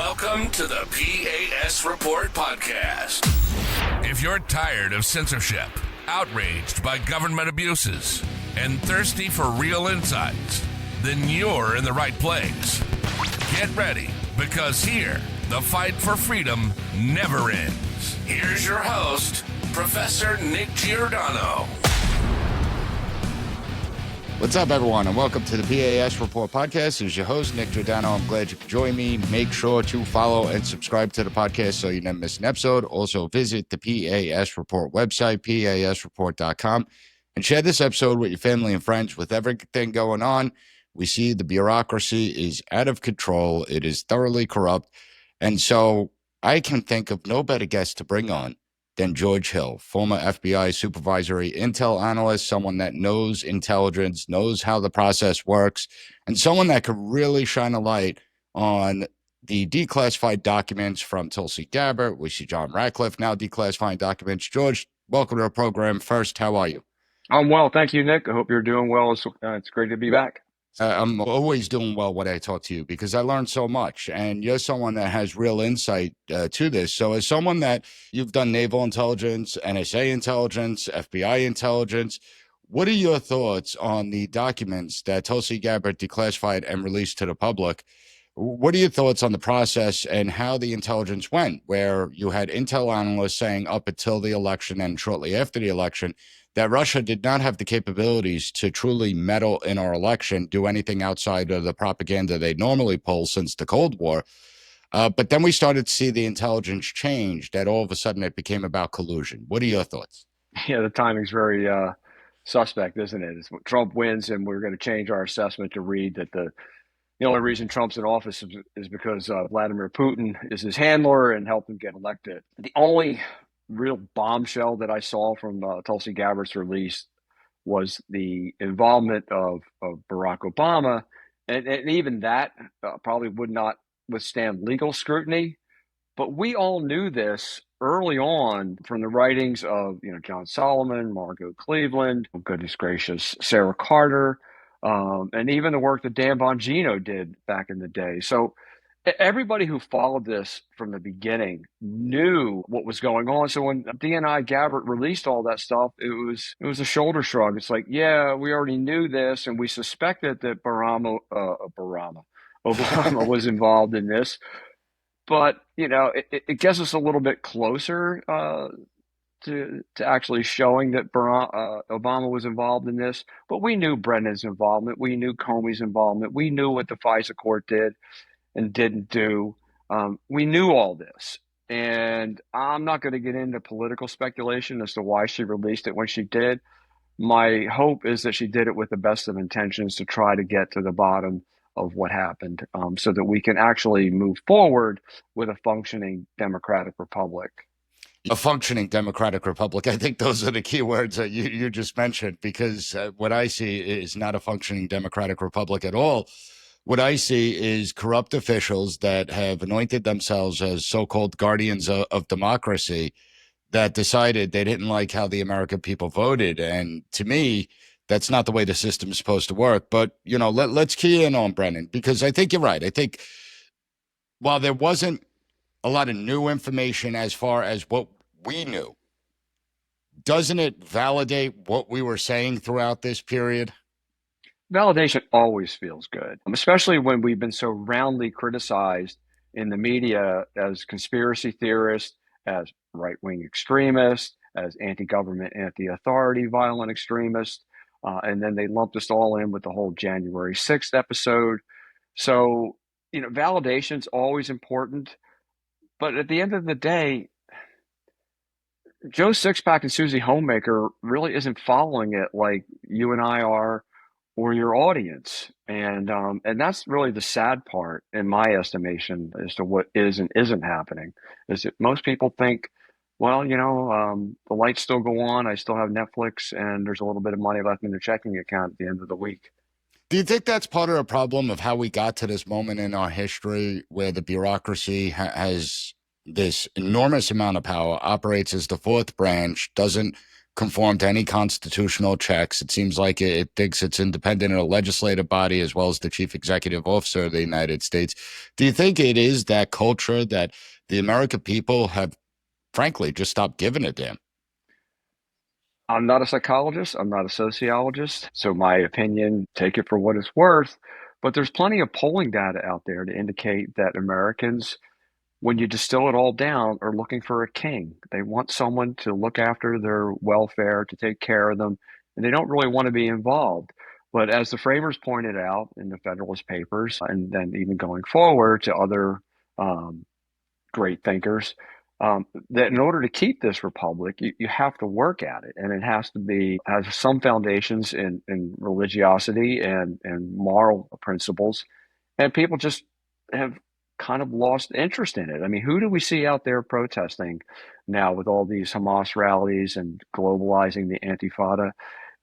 Welcome to the P.A.S. Report podcast. If you're tired of censorship, outraged by government abuses, and thirsty for real insights, then you're in the right place. Get ready, because here, the fight for freedom never ends. Here's your host, Professor Nick Giordano. What's up, everyone, and welcome to the P.A.S. Report podcast. Here's your host, Nick Giordano. I'm glad you could join me. Make sure to follow and subscribe to the podcast so you never miss an episode. Also, visit the P.A.S. Report website, pasreport.com, and share this episode with your family and friends. With everything going on, we see the bureaucracy is out of control. It is thoroughly corrupt. And so I can think of no better guest to bring on than George Hill, former FBI Supervisory Intel Analyst, someone that knows intelligence, knows how the process works, and someone that could really shine a light on the declassified documents from Tulsi Gabbard. We see John Ratcliffe now declassifying documents. George, welcome to the program. First, how are you? I'm well. Thank you, Nick. I hope you're doing well. It's great to be back. I'm always doing well when I talk to you because I learned so much, and you're someone that has real insight to this. So as someone that you've done naval intelligence, NSA intelligence, FBI intelligence, what are your thoughts on the documents that Tulsi Gabbard declassified and released to the public? What are your thoughts on the process and how the intelligence went, where you had intel analysts saying up until the election and shortly after the election that Russia did not have the capabilities to truly meddle in our election, do anything outside of the propaganda they normally pull since the Cold War. But then we started to see the intelligence change, that all of a sudden it became about collusion. What are your thoughts? Yeah, the timing's very suspect, isn't it? It's, Trump wins, and we're going to change our assessment to read that the only reason Trump's in office is because Vladimir Putin is his handler and helped him get elected. The only real bombshell that I saw from Tulsi Gabbard's release was the involvement of Barack Obama, and even that probably would not withstand legal scrutiny. But we all knew this early on from the writings of John Solomon, Margot Cleveland, goodness gracious, Sarah Carter, and even the work that Dan Bongino did back in the day. So everybody who followed this from the beginning knew what was going on. So when DNI Gabbard released all that stuff, it was a shoulder shrug. It's like, yeah, we already knew this, and we suspected that Obama was involved in this. But it gets us a little bit closer to actually showing that Obama was involved in this. But we knew Brennan's involvement. We knew Comey's involvement. We knew what the FISA court did and didn't do. We knew all this. And I'm not going to get into political speculation as to why she released it when she did. My hope is that she did it with the best of intentions to try to get to the bottom of what happened, so that we can actually move forward with a functioning democratic republic. A functioning democratic republic. I think those are the key words that you just mentioned, because what I see is not a functioning democratic republic at all. What I see is corrupt officials that have anointed themselves as so-called guardians of democracy that decided they didn't like how the American people voted. And to me, that's not the way the system is supposed to work. But, let's key in on Brennan, because I think you're right. I think while there wasn't a lot of new information as far as what we knew, doesn't it validate what we were saying throughout this period? Validation always feels good, especially when we've been so roundly criticized in the media as conspiracy theorists, as right-wing extremists, as anti-government, anti-authority, violent extremists. And then they lumped us all in with the whole January 6th episode. So, validation's always important. But at the end of the day, Joe Sixpack and Susie Homemaker really isn't following it like you and I are, or your audience. And that's really the sad part, in my estimation, as to what is and isn't happening, is that most people think, well, the lights still go on, I still have Netflix, and there's a little bit of money left in the checking account at the end of the week. Do you think that's part of the problem of how we got to this moment in our history where the bureaucracy has this enormous amount of power, operates as the fourth branch, doesn't conform to any constitutional checks. It seems like it thinks it's independent of the legislative body as well as the chief executive officer of the United States. Do you think it is that culture that the American people have, frankly, just stopped giving a damn? I'm not a psychologist. I'm not a sociologist. So my opinion, take it for what it's worth. But there's plenty of polling data out there to indicate that Americans, when you distill it all down, are looking for a king. They want someone to look after their welfare, to take care of them, and they don't really want to be involved. But as the framers pointed out in the Federalist Papers, and then even going forward to other um, great thinkers, that in order to keep this republic, you have to work at it, and it has to be has some foundations in religiosity and moral principles, and people just have kind of lost interest in it. I mean, who do we see out there protesting now with all these Hamas rallies and globalizing the Antifada?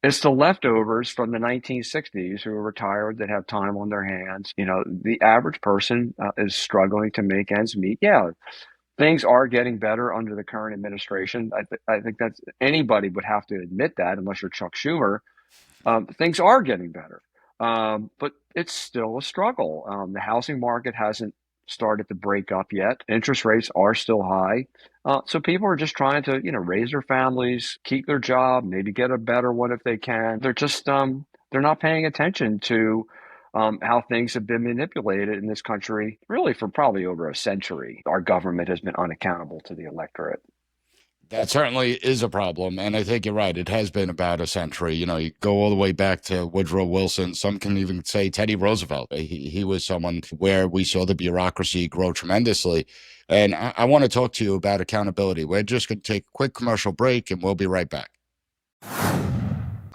It's the leftovers from the 1960s who are retired that have time on their hands. You know, the average person is struggling to make ends meet. Yeah, things are getting better under the current administration. I think that's anybody would have to admit that, unless you're Chuck Schumer. Things are getting better, but it's still a struggle. The housing market hasn't started to break up yet. Interest rates are still high, so people are just trying to, raise their families, keep their job, maybe get a better one if they can. They're just they're not paying attention to how things have been manipulated in this country, really for probably over a century. Our government has been unaccountable to the electorate. That certainly is a problem. And I think you're right. It has been about a century. You go all the way back to Woodrow Wilson. Some can even say Teddy Roosevelt. He was someone where we saw the bureaucracy grow tremendously. And I want to talk to you about accountability. We're just going to take a quick commercial break and we'll be right back.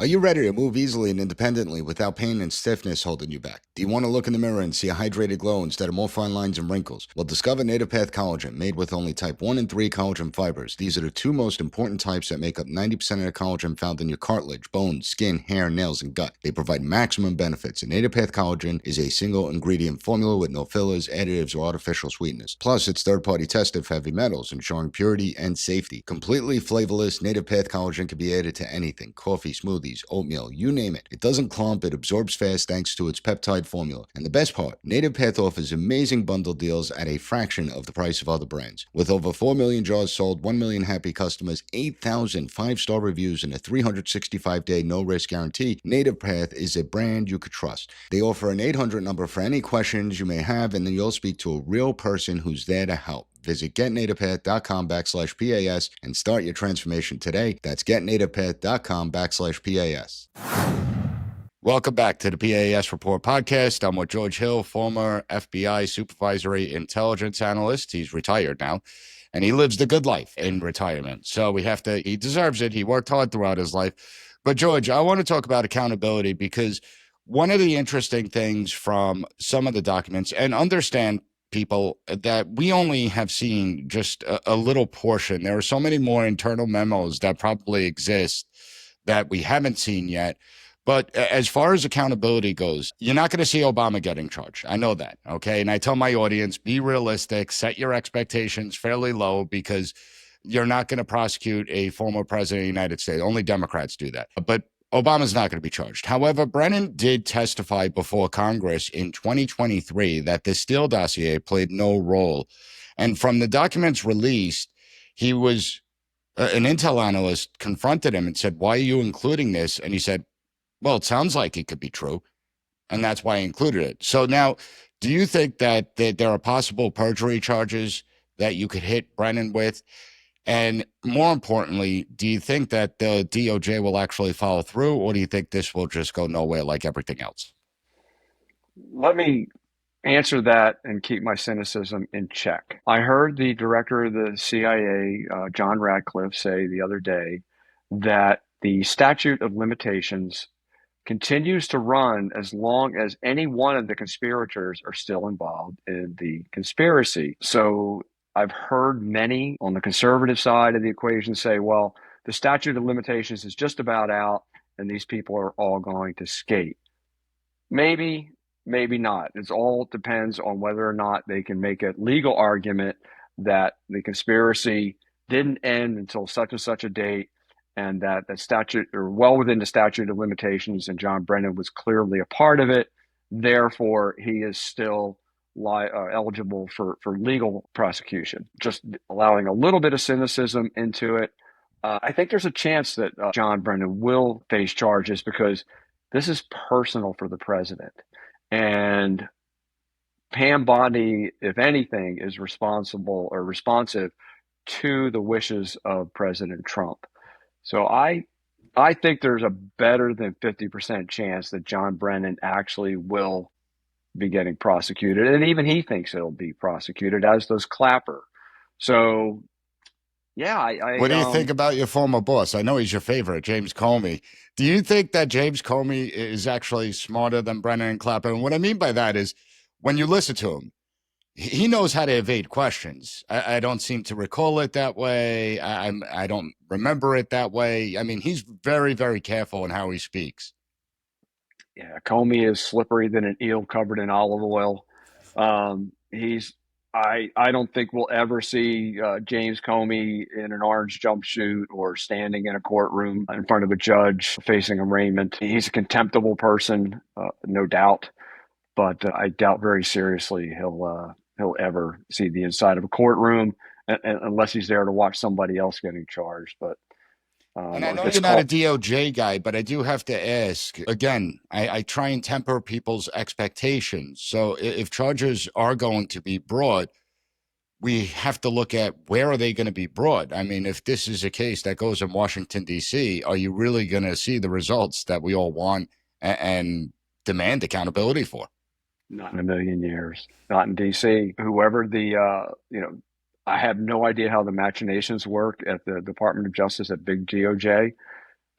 Are you ready to move easily and independently without pain and stiffness holding you back? Do you want to look in the mirror and see a hydrated glow instead of more fine lines and wrinkles? Well, discover Native Path Collagen, made with only type 1 and 3 collagen fibers. These are the two most important types that make up 90% of the collagen found in your cartilage, bones, skin, hair, nails, and gut. They provide maximum benefits. And Native Path Collagen is a single ingredient formula with no fillers, additives, or artificial sweeteners. Plus, it's third-party tested for heavy metals, ensuring purity and safety. Completely flavorless, Native Path Collagen can be added to anything: coffee, smoothies, oatmeal, you name it. It doesn't clump, it absorbs fast thanks to its peptide formula. And the best part, Native Path offers amazing bundle deals at a fraction of the price of other brands. With over 4 million jars sold, 1 million happy customers, 8,000 5-star reviews, and a 365-day no-risk guarantee, Native Path is a brand you could trust. They offer an 800 number for any questions you may have, and then you'll speak to a real person who's there to help. Visit getnativepath.com/PAS and start your transformation today. That's getnativepath.com/PAS. Welcome back to the PAS Report podcast. I'm with George Hill, former FBI Supervisory Intelligence Analyst. He's retired now, and he lives the good life in retirement. So he deserves it. He worked hard throughout his life. But George, I want to talk about accountability because one of the interesting things from some of the documents, and understand people that we only have seen just a little portion. There are so many more internal memos that probably exist that we haven't seen yet. But as far as accountability goes, you're not going to see Obama getting charged. I know that. Okay. And I tell my audience, be realistic, set your expectations fairly low, because you're not going to prosecute a former president of the United States. Only Democrats do that. But Obama's not going to be charged. However, Brennan did testify before Congress in 2023 that the Steele dossier played no role. And from the documents released, he was an intel analyst confronted him and said, "Why are you including this?" And he said, "Well, it sounds like it could be true, and that's why I included it." So now, do you think that there are possible perjury charges that you could hit Brennan with? And more importantly, do you think that the DOJ will actually follow through, or do you think this will just go nowhere like everything else? Let me answer that and keep my cynicism in check. I heard the director of the CIA, John Radcliffe, say the other day that the statute of limitations continues to run as long as any one of the conspirators are still involved in the conspiracy. So I've heard many on the conservative side of the equation say, well, the statute of limitations is just about out and these people are all going to skate. Maybe, maybe not. It all depends on whether or not they can make a legal argument that the conspiracy didn't end until such and such a date, and that statute are well within the statute of limitations, and John Brennan was clearly a part of it. Therefore, he is still eligible for legal prosecution. Just allowing a little bit of cynicism into it. I think there's a chance that John Brennan will face charges because this is personal for the president. And Pam Bondi, if anything, is responsible or responsive to the wishes of President Trump. So I think there's a better than 50% chance that John Brennan actually will be getting prosecuted. And even he thinks it'll be prosecuted, as does Clapper. So, yeah. What do you think about your former boss? I know he's your favorite, James Comey. Do you think that James Comey is actually smarter than Brennan and Clapper? And what I mean by that is when you listen to him, he knows how to evade questions. I don't seem to recall it that way. I don't remember it that way. I mean, he's very, very careful in how he speaks. Yeah, Comey is slippery than an eel covered in olive oil. I don't think we'll ever see James Comey in an orange jumpsuit or standing in a courtroom in front of a judge facing arraignment. He's a contemptible person, no doubt, but I doubt very seriously he'll ever see the inside of a courtroom unless he's there to watch somebody else getting charged. But and I know you're not a DOJ guy, but I do have to ask, again, I try and temper people's expectations. So if charges are going to be brought, we have to look at where are they going to be brought. I mean, if this is a case that goes in Washington, D.C., are you really going to see the results that we all want and demand accountability for? Not in a million years. Not in D.C. Whoever I have no idea how the machinations work at the Department of Justice at big DOJ,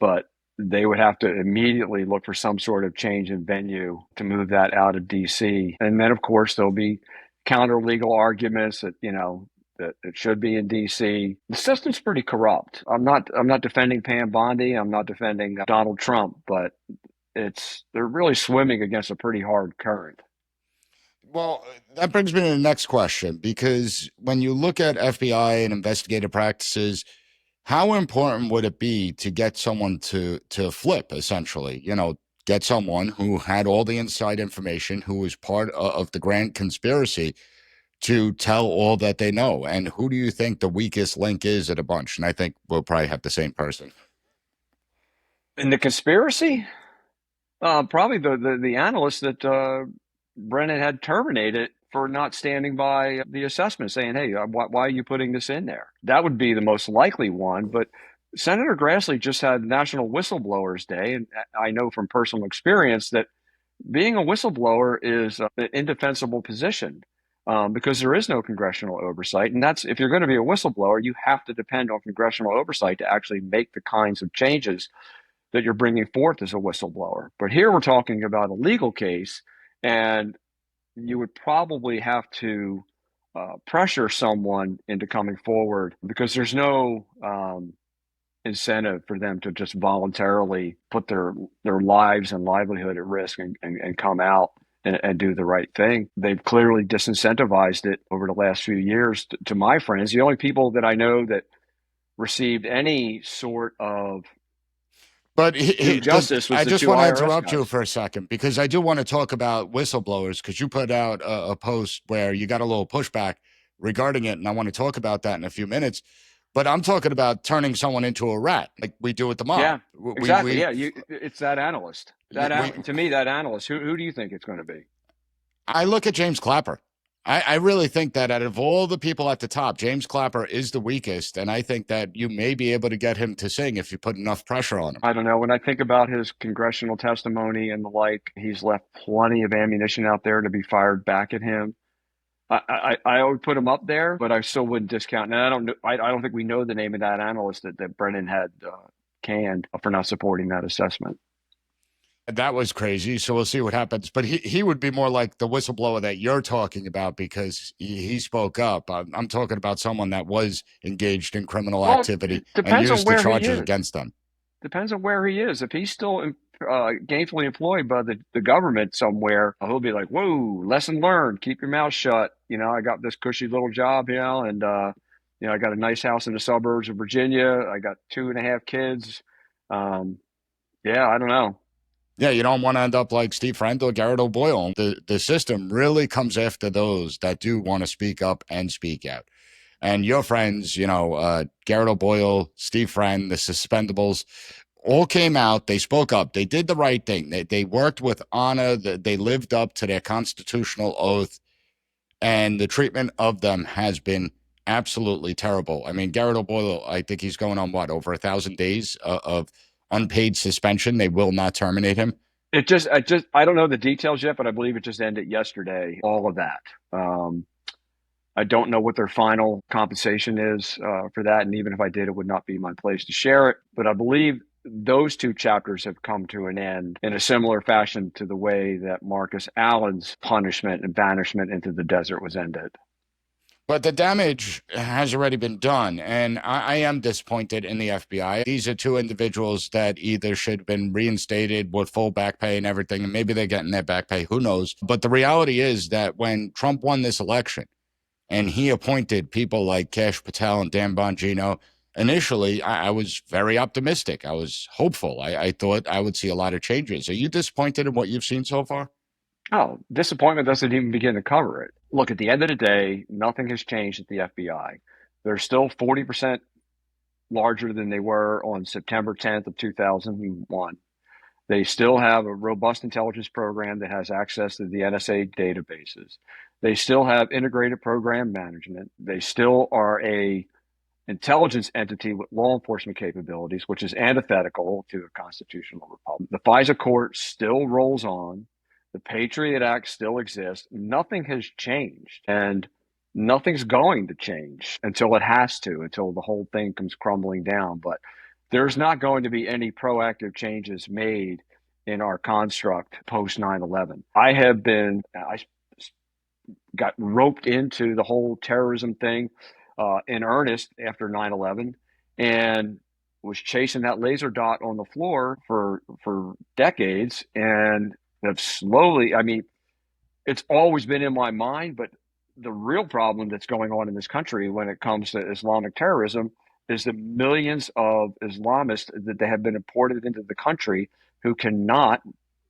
but they would have to immediately look for some sort of change in venue to move that out of D.C. And then, of course, there'll be counter legal arguments that that it should be in D.C. The system's pretty corrupt. I'm not defending Pam Bondi. I'm not defending Donald Trump, but they're really swimming against a pretty hard current. Well, that brings me to the next question, because when you look at FBI and investigative practices, how important would it be to get someone to flip, essentially? Get someone who had all the inside information, who was part of the grand conspiracy, to tell all that they know. And who do you think the weakest link is at a bunch? And I think we'll probably have the same person. In the conspiracy? Probably the analyst that Brennan had terminated for not standing by the assessment, saying, hey, why are you putting this in there? That would be the most likely one. But Senator Grassley just had National Whistleblowers Day, and I know from personal experience that being a whistleblower is an indefensible position because there is no congressional oversight. And if you're going to be a whistleblower, you have to depend on congressional oversight to actually make the kinds of changes that you're bringing forth as a whistleblower. But here we're talking about a legal case, and you would probably have to pressure someone into coming forward because there's no incentive for them to just voluntarily put their lives and livelihood at risk and come out and do the right thing. They've clearly disincentivized it over the last few years. To my friends, the only people that I know that received any sort of justice was I just want to interrupt guys. you for a second, because I do want to talk about whistleblowers, because you put out a post where you got a little pushback regarding it, and I want to talk about that in a few minutes. But I'm talking about turning someone into a rat, like we do with the mob. Yeah, exactly. It's that analyst. To me, that analyst. Who do you think it's going to be? I look at James Clapper. I really think that out of all the people at the top, James Clapper is the weakest, and I think that you may be able to get him to sing if you put enough pressure on him. I don't know. When I think about his congressional testimony and the like, he's left plenty of ammunition out there to be fired back at him. I would put him up there, but I still wouldn't discount. And I don't think we know the name of that analyst that Brennan had canned for not supporting that assessment. That was crazy. So we'll see what happens. But he would be more like the whistleblower that you're talking about, because he spoke up. I'm talking about someone that was engaged in criminal activity and used the charges against them. Depends on where he is. If he's still gainfully employed by the government somewhere, he'll be like, whoa, lesson learned. Keep your mouth shut. I got this cushy little job, and I got a nice house in the suburbs of Virginia. I got 2.5 kids. Yeah, I don't know. Yeah, you don't want to end up like Steve Friend or Garrett O'Boyle. The system really comes after those that do want to speak up and speak out. And your friends, Garrett O'Boyle, Steve Friend, the Suspendables, all came out. They spoke up. They did the right thing. They worked with honor. They lived up to their constitutional oath. And the treatment of them has been absolutely terrible. I mean, Garrett O'Boyle, I think he's going on over 1,000 days of unpaid suspension. They will not terminate him. I don't know the details yet, but I believe it just ended yesterday. All of that. I don't know what their final compensation is for that, and even if I did, it would not be my place to share it. But I believe those two chapters have come to an end in a similar fashion to the way that Marcus Allen's punishment and banishment into the desert was ended. But the damage has already been done, and I am disappointed in the FBI. These are two individuals that either should have been reinstated with full back pay and everything, and maybe they're getting their back pay, who knows. But the reality is that when Trump won this election and he appointed people like Kash Patel and Dan Bongino, initially I was very optimistic. I was hopeful. I thought I would see a lot of changes. Are you disappointed in what you've seen so far? Oh, disappointment doesn't even begin to cover it. Look, at the end of the day, nothing has changed at the FBI. They're still 40% larger than they were on September 10th of 2001. They still have a robust intelligence program that has access to the NSA databases. They still have integrated program management. They still are a intelligence entity with law enforcement capabilities, which is antithetical to a constitutional republic. The FISA court still rolls on. The Patriot Act still exists. Nothing has changed, and nothing's going to change until it has to, until the whole thing comes crumbling down. But there's not going to be any proactive changes made in our construct post 9/11. I got roped into the whole terrorism thing in earnest after 9/11 and was chasing that laser dot on the floor for decades and have slowly, I mean, it's always been in my mind, but the real problem that's going on in this country when it comes to Islamic terrorism is the millions of Islamists that they have been imported into the country who cannot,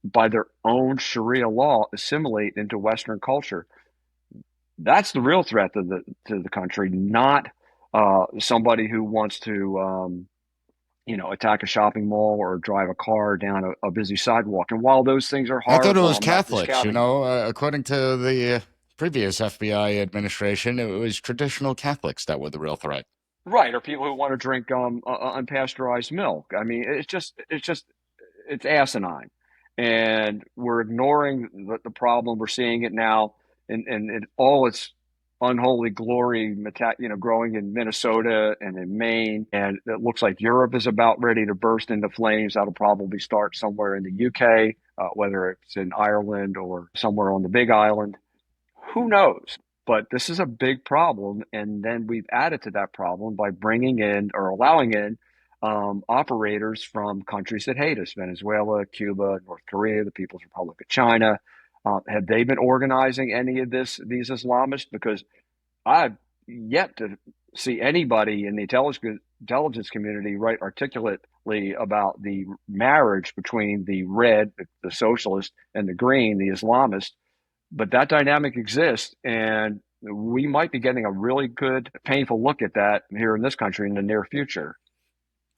by their own Sharia law, assimilate into Western culture. That's the real threat to the country, not somebody who wants to attack a shopping mall or drive a car down a busy sidewalk. And while those things are I thought it horrible, was I'm not Catholics, discounting. according to the previous FBI administration, it was traditional Catholics that were the real threat. Right, or people who want to drink unpasteurized milk. I mean, it's asinine, and we're ignoring the problem. We're seeing it now in all its unholy glory, growing in Minnesota and in Maine, and it looks like Europe is about ready to burst into flames. That'll probably start somewhere in the UK, whether it's in Ireland or somewhere on the Big Island. Who knows? But this is a big problem. And then we've added to that problem by bringing in or allowing in operators from countries that hate us: Venezuela, Cuba, North Korea, the People's Republic of China. Have they been organizing any of these Islamists? Because I've yet to see anybody in the intelligence community write articulately about the marriage between the red, the socialist, and the green, the Islamist. But that dynamic exists, and we might be getting a really good, painful look at that here in this country in the near future.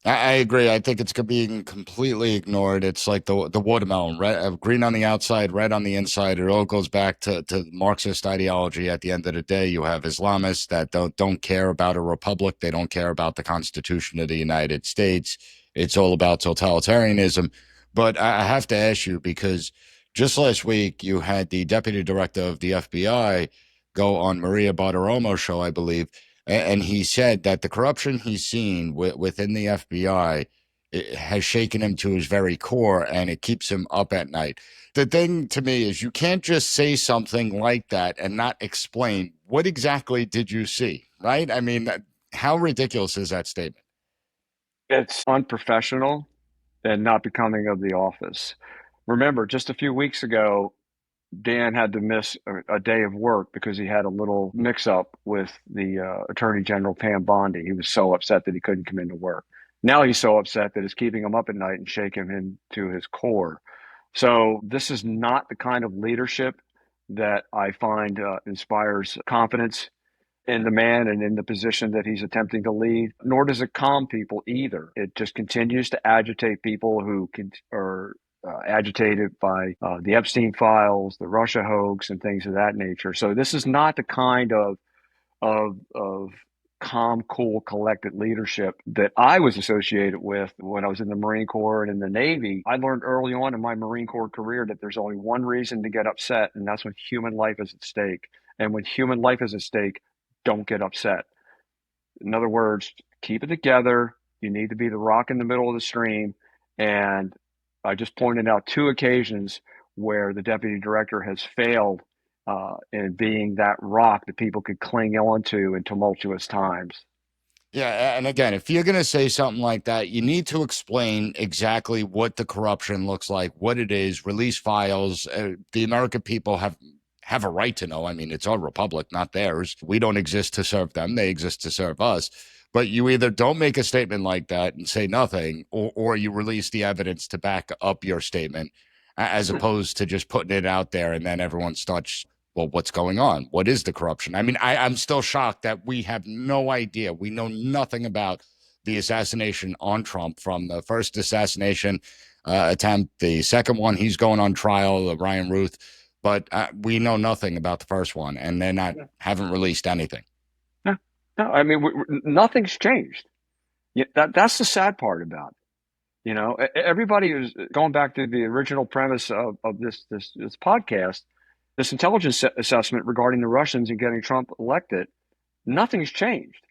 I agree. I think it's being completely ignored. It's like the watermelon, red, green on the outside, red on the inside. It all goes back to Marxist ideology. At the end of the day, you have Islamists that don't care about a republic. They don't care about the Constitution of the United States. It's all about totalitarianism. But I have to ask you, because just last week you had the deputy director of the FBI go on Maria Bartiromo's show, I believe, and he said that the corruption he's seen within the FBI has shaken him to his very core, and it keeps him up at night. The thing to me is you can't just say something like that and not explain what exactly did you see, right? I mean, how ridiculous is that statement? It's unprofessional and not becoming of the office. Remember, just a few weeks ago, Dan had to miss a day of work because he had a little mix-up with the Attorney General Pam Bondi. He was so upset that he couldn't come into work. Now he's so upset that it's keeping him up at night and shaking him to his core. So this is not the kind of leadership that I find inspires confidence in the man and in the position that he's attempting to lead, nor does it calm people either. It just continues to agitate people who are agitated by the Epstein files, the Russia hoax, and things of that nature. So this is not the kind of calm, cool, collected leadership that I was associated with when I was in the Marine Corps and in the Navy. I learned early on in my Marine Corps career that there's only one reason to get upset, and that's when human life is at stake. And when human life is at stake, don't get upset. In other words, keep it together. You need to be the rock in the middle of the stream. And I just pointed out 2 occasions where the deputy director has failed in being that rock that people could cling on to in tumultuous times. Yeah, and again, if you're going to say something like that, you need to explain exactly what the corruption looks like, what it is, release files. The American people have a right to know. I mean, it's our republic, not theirs. We don't exist to serve them. They exist to serve us. But you either don't make a statement like that and say nothing, or you release the evidence to back up your statement, as opposed to just putting it out there and then everyone starts, well, what's going on? What is the corruption? I mean, I'm still shocked that we have no idea. We know nothing about the assassination on Trump, from the first assassination attempt, the second one, he's going on trial, Ryan Ruth. But we know nothing about the first one, and they're haven't released anything. No, I mean, nothing's changed. That's the sad part about it. You know, everybody is going back to the original premise of this podcast, this intelligence assessment regarding the Russians and getting Trump elected. Nothing's changed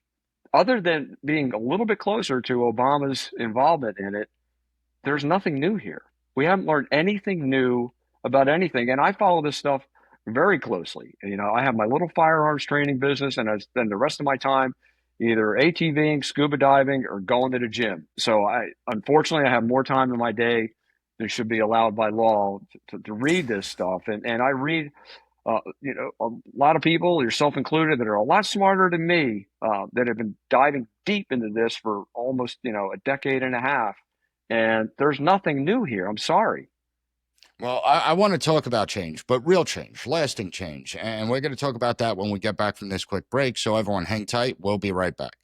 other than being a little bit closer to Obama's involvement in it. There's nothing new here. We haven't learned anything new about anything. And I follow this stuff very closely. You know, I have my little firearms training business, and I spend the rest of my time either ATVing, scuba diving, or going to the gym. So unfortunately, I have more time in my day than should be allowed by law to read this stuff. And I read, you know, a lot of people, yourself included, that are a lot smarter than me, that have been diving deep into this for almost, you know, a decade and a half. And there's nothing new here. I'm sorry. Well, I want to talk about change, but real change, lasting change. And we're going to talk about that when we get back from this quick break. So everyone hang tight. We'll be right back.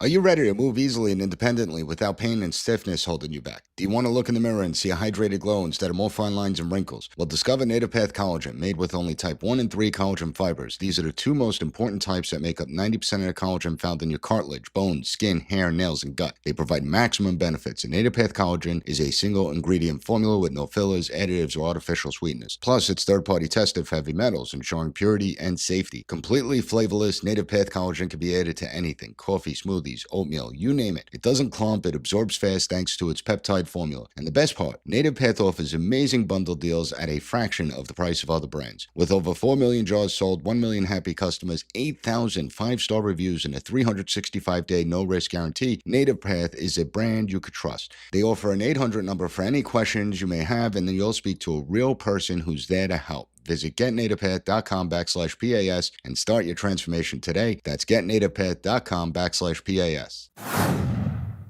Are you ready to move easily and independently without pain and stiffness holding you back? Do you want to look in the mirror and see a hydrated glow instead of more fine lines and wrinkles? Well, discover Native Path Collagen, made with only type 1 and 3 collagen fibers. These are the 2 most important types that make up 90% of the collagen found in your cartilage, bones, skin, hair, nails, and gut. They provide maximum benefits, and Native Path Collagen is a single ingredient formula with no fillers, additives, or artificial sweeteners. Plus, it's third-party tested for heavy metals, ensuring purity and safety. Completely flavorless, Native Path Collagen can be added to anything: coffee, smoothies, oatmeal, you name it. It doesn't clump, it absorbs fast thanks to its peptide formula. And the best part, Native Path offers amazing bundle deals at a fraction of the price of other brands. With over 4 million jars sold, 1 million happy customers, 8,000 5-star reviews, and a 365-day no-risk guarantee, Native Path is a brand you could trust. They offer an 800 number for any questions you may have, and then you'll speak to a real person who's there to help. Visit getnativepath.com/PAS and start your transformation today. That's getnativepath.com/PAS.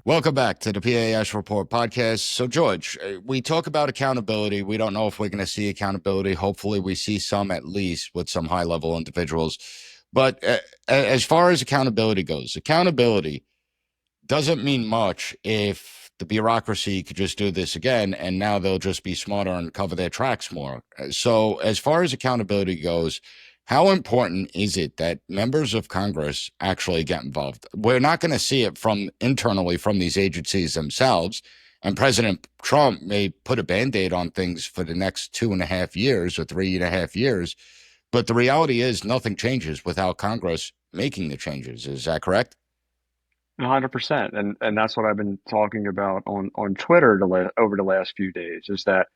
Welcome back to the PAS Report podcast. So, George, we talk about accountability. We don't know if we're going to see accountability. Hopefully, we see some, at least with some high-level individuals. But as far as accountability goes, accountability doesn't mean much if the bureaucracy could just do this again, and now they'll just be smarter and cover their tracks more. So as far as accountability goes, how important is it that members of Congress actually get involved? We're not going to see it from internally from these agencies themselves, and President Trump may put a Band-Aid on things for the next 2.5 years or 3.5 years, but the reality is nothing changes without Congress making the changes. Is that correct? 100%. And that's what I've been talking about on Twitter over the last few days, is that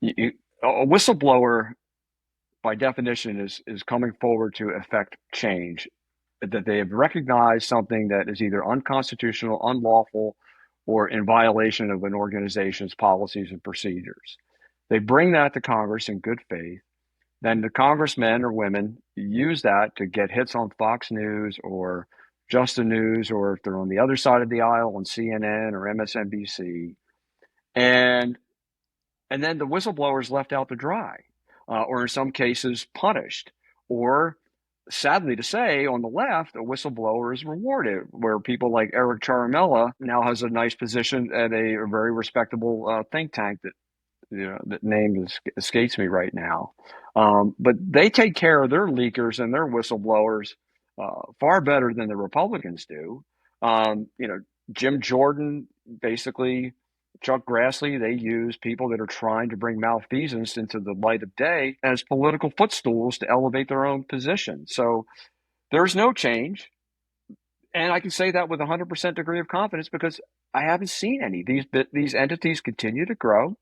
a whistleblower, by definition, is coming forward to effect change, that they have recognized something that is either unconstitutional, unlawful, or in violation of an organization's policies and procedures. They bring that to Congress in good faith. Then the congressmen or women use that to get hits on Fox News or Just the News, or if they're on the other side of the aisle on CNN or MSNBC. And and then the whistleblower is left out to dry, or in some cases punished, or sadly to say, on the left, a whistleblower is rewarded, where people like Eric Charamella now has a nice position at a very respectable think tank that that name escapes me right now. But they take care of their leakers and their whistleblowers far better than the Republicans do. Jim Jordan, basically, Chuck Grassley, they use people that are trying to bring malfeasance into the light of day as political footstools to elevate their own position. So there's no change. And I can say that with 100% degree of confidence because I haven't seen any. These entities continue to grow.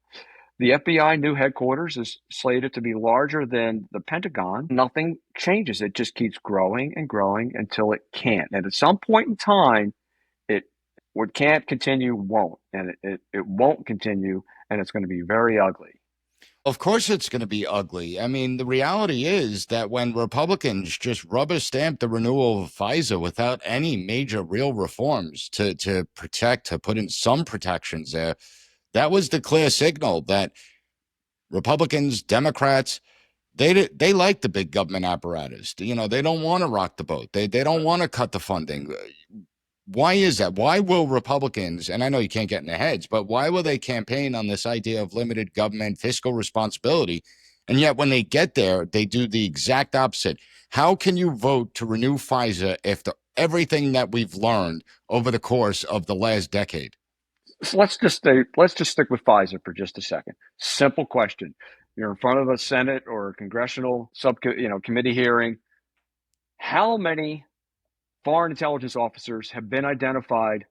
The FBI new headquarters is slated to be larger than the Pentagon. Nothing changes. It just keeps growing and growing until it can't. And at some point in time, what can't continue won't. And it won't continue, and it's going to be very ugly. Of course, it's going to be ugly. I mean, the reality is that when Republicans just rubber stamp the renewal of FISA without any major real reforms to protect, to put in some protections there, that was the clear signal that Republicans, Democrats, they like the big government apparatus. They don't want to rock the boat. They don't want to cut the funding. Why is that? Why will Republicans, and I know you can't get in their heads, but why will they campaign on this idea of limited government fiscal responsibility? And yet when they get there, they do the exact opposite. How can you vote to renew FISA if everything that we've learned over the course of the last decade? So let's just stick with FISA for just a second. Simple question. You're in front of a Senate or a congressional committee hearing. How many foreign intelligence officers have been identified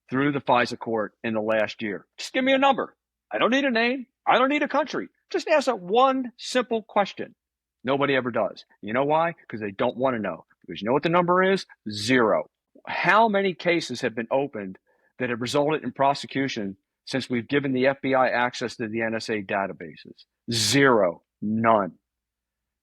through the FISA court in the last year? Just give me a number. I don't need a name. I don't need a country. Just ask that one simple question. Nobody ever does. You know why? Because they don't want to know. Because you know what the number is? 0. How many cases have been opened that have resulted in prosecution since we've given the FBI access to the NSA databases? 0. None.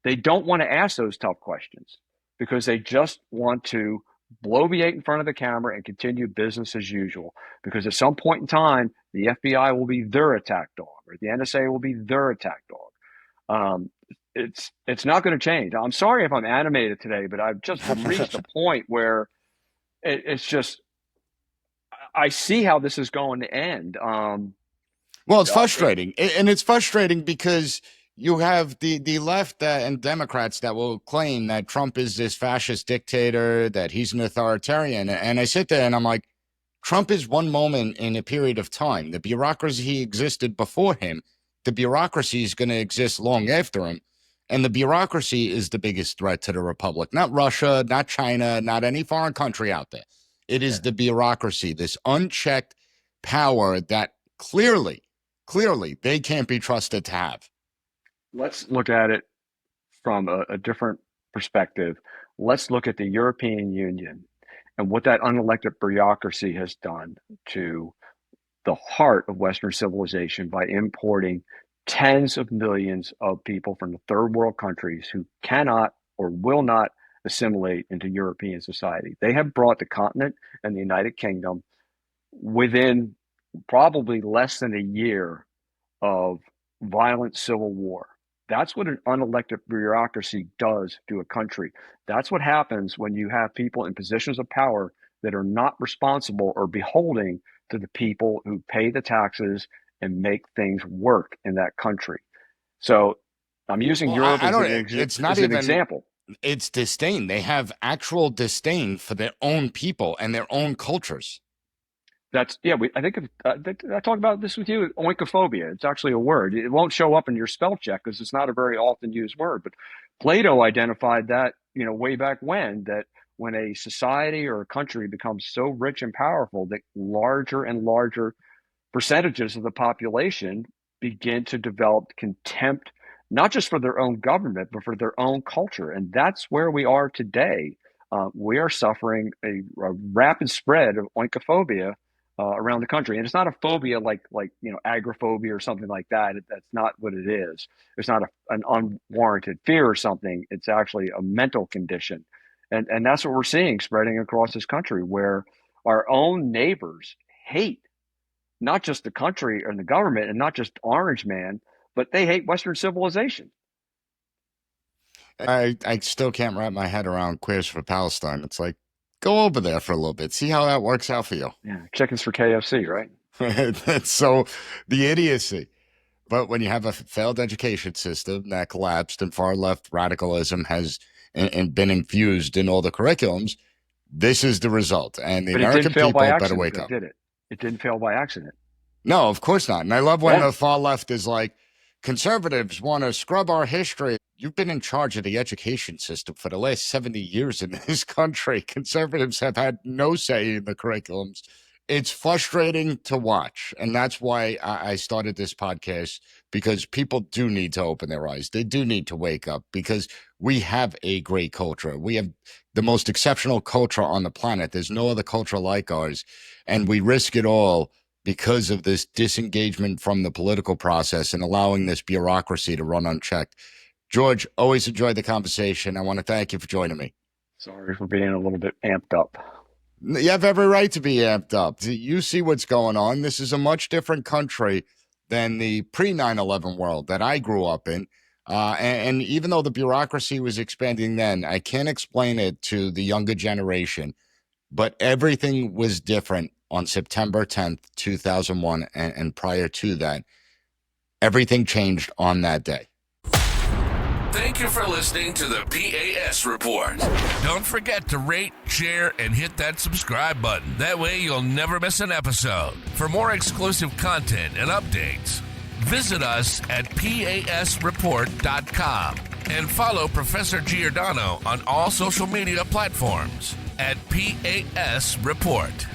They don't want to ask those tough questions because they just want to bloviate in front of the camera and continue business as usual. Because at some point in time, the FBI will be their attack dog, or the NSA will be their attack dog. It's not going to change. I'm sorry if I'm animated today, but I've just reached a point where it's just, I see how this is going to end. Well, it's frustrating. And it's frustrating because you have the left and Democrats that will claim that Trump is this fascist dictator, that he's an authoritarian. And I sit there and I'm like, Trump is one moment in a period of time. The bureaucracy existed before him. The bureaucracy is going to exist long after him. And the bureaucracy is the biggest threat to the republic. Not Russia, not China, not any foreign country out there. It is the bureaucracy, this unchecked power that clearly they can't be trusted to have. Let's look at it from a different perspective. Let's look at the European Union and what that unelected bureaucracy has done to the heart of Western civilization by importing tens of millions of people from the third world countries who cannot or will not assimilate into European society. They have brought the continent and the United Kingdom within probably less than a year of violent civil war. That's what an unelected bureaucracy does to a country. That's what happens when you have people in positions of power that are not responsible or beholding to the people who pay the taxes and make things work in that country. So I'm using Europe as an example. It's disdain. They have actual disdain for their own people and their own cultures. I talked about this with you. Oikophobia. It's actually a word. It won't show up in your spell check because it's not a very often used word. But Plato identified that, way back when a society or a country becomes so rich and powerful that larger and larger percentages of the population begin to develop contempt, not just for their own government, but for their own culture. And that's where we are today. We are suffering a rapid spread of oikophobia around the country. And it's not a phobia like agoraphobia or something like that. That's not what it is. It's not an unwarranted fear or something. It's actually a mental condition. And that's what we're seeing spreading across this country, where our own neighbors hate not just the country and the government and not just Orange Man, but they hate Western civilization. I still can't wrap my head around Queers for Palestine. It's like, go over there for a little bit. See how that works out for you. Yeah, chickens for KFC, right? That's so the idiocy. But when you have a failed education system that collapsed and far left radicalism has and been infused in all the curriculums, this is the result. And the American people better wake up. Did it? It didn't fail by accident. No, of course not. And I love when the far left is like, conservatives want to scrub our history. You've been in charge of the education system for the last 70 years in this country. Conservatives have had no say in the curriculums. It's frustrating to watch. And that's why I started this podcast, because people do need to open their eyes. They do need to wake up, because we have a great culture. We have the most exceptional culture on the planet. There's no other culture like ours. And we risk it all because of this disengagement from the political process and allowing this bureaucracy to run unchecked. George, always enjoyed the conversation. I want to thank you for joining me. Sorry for being a little bit amped up. You have every right to be amped up. You see what's going on. This is a much different country than the pre-9/11 world that I grew up in. And even though the bureaucracy was expanding then, I can't explain it to the younger generation. But everything was different on September 10th, 2001, and prior to that. Everything changed on that day. Thank you for listening to the P.A.S. Report. Don't forget to rate, share, and hit that subscribe button. That way you'll never miss an episode. For more exclusive content and updates, visit us at PASreport.com and follow Professor Giordano on all social media platforms at P.A.S. Report.